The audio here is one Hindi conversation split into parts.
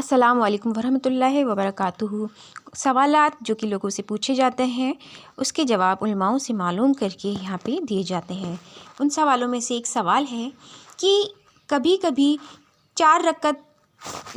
अस्सलाम वालेकुम वरहमतुल्लाहि वबरकातुहू। सवालात जो कि लोगों से पूछे जाते हैं उसके जवाब उलमाओं से मालूम करके यहाँ पे दिए जाते हैं। उन सवालों में से एक सवाल है कि कभी कभी 4 रकत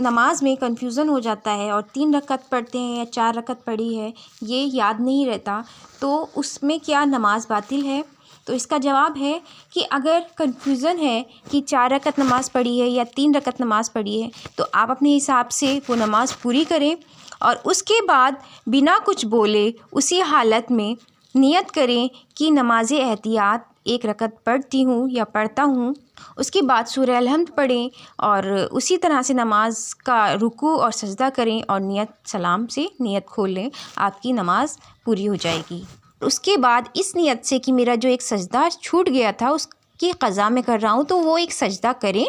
नमाज में कन्फ्यूज़न हो जाता है और 3 रकत पढ़ते हैं या 4 रकत पढ़ी है ये याद नहीं रहता, तो उसमें क्या नमाज बातिल है? तो इसका जवाब है कि अगर कन्फ्यूज़न है कि 4 रकत नमाज़ पढ़ी है या 3 रकत नमाज़ पढ़ी है तो आप अपने हिसाब से वो नमाज़ पूरी करें और उसके बाद बिना कुछ बोले उसी हालत में नियत करें कि नमाज़ एहतियात 1 रकत पढ़ती हूँ या पढ़ता हूँ। उसके बाद सूरह अल-हम्द पढ़ें और उसी तरह से नमाज का रुकू और सजदा करें और नियत सलाम से नियत खोल लें, आपकी नमाज पूरी हो जाएगी। उसके बाद इस नियत से कि मेरा जो एक सजदा छूट गया था उसकी क़ज़ा मैं कर रहा हूँ, तो वो एक सजदा करें,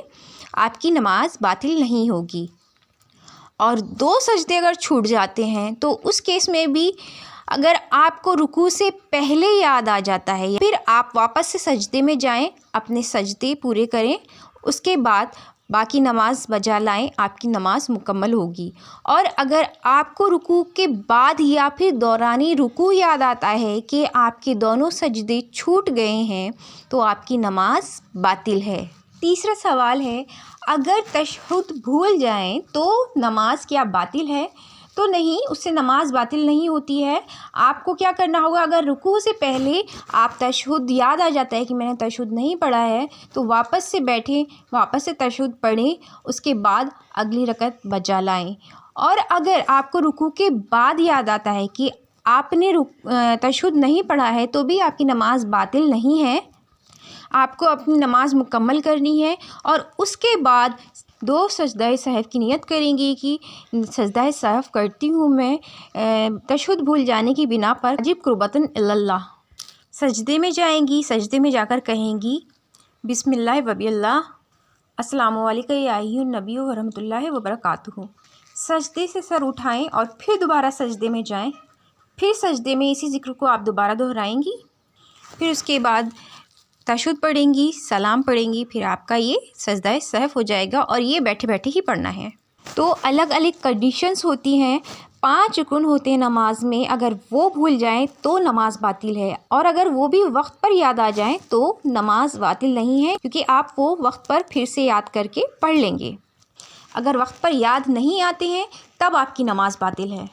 आपकी नमाज बातिल नहीं होगी। और 2 सजदे अगर छूट जाते हैं तो उस केस में भी अगर आपको रुकू से पहले याद आ जाता है फिर आप वापस से सजदे में जाएं, अपने सजदे पूरे करें, उसके बाद बाकी नमाज बजा लाएं, आपकी नमाज मुकम्मल होगी। और अगर आपको रुकू के बाद या फिर दौरानी रुकू याद आता है कि आपके दोनों सजदे छूट गए हैं तो आपकी नमाज बातिल है। तीसरा सवाल है, अगर तशहुद भूल जाएं तो नमाज क्या बातिल है? तो नहीं, उससे नमाज बातिल नहीं होती है। आपको क्या करना होगा, अगर रुकू से पहले आप तशहुद याद आ जाता है कि मैंने तशहुद नहीं पढ़ा है तो वापस से बैठें, वापस से तशहुद पढ़ें, उसके बाद अगली रकत बजा लाएं। और अगर आपको रुकू के बाद याद आता है कि आपने तशहुद नहीं पढ़ा है तो भी आपकी नमाज बातिल नहीं है, आपको अपनी नमाज मुकम्मल करनी है और उसके बाद 2 सजदाए सहव की नियत करेंगी कि सजदाए सहव करती हूँ मैं तशहुद भूल जाने की बिना पर वाजिब कुर्बतन इल्लल्लाह। सजदे में जाएंगी, सजदे में जाकर कहेंगी बिस्मिल्लाह वबिल्लाह अस्सलामु अलैका या अय्युहन नबी व रहमतुल्लाहि व बरकातुहू। सजदे से सर उठाएं और फिर दोबारा सजदे में जाएं, फिर सजदे में इसी ज़िक्र को आप दोबारा दोहराएंगी, फिर उसके बाद तशहुद पढ़ेंगी, सलाम पढ़ेंगी, फिर आपका ये सजदाए सहव हो जाएगा और ये बैठे बैठे ही पढ़ना है। तो अलग अलग कंडीशंस होती हैं, 5 रुकन होते हैं नमाज में, अगर वो भूल जाएं तो नमाज बातिल है और अगर वो भी वक्त पर याद आ जाएं तो नमाज बातिल नहीं है, क्योंकि आप वो वक्त पर फिर से याद करके पढ़ लेंगे। अगर वक्त पर याद नहीं आते हैं तब आपकी नमाज बातिल है।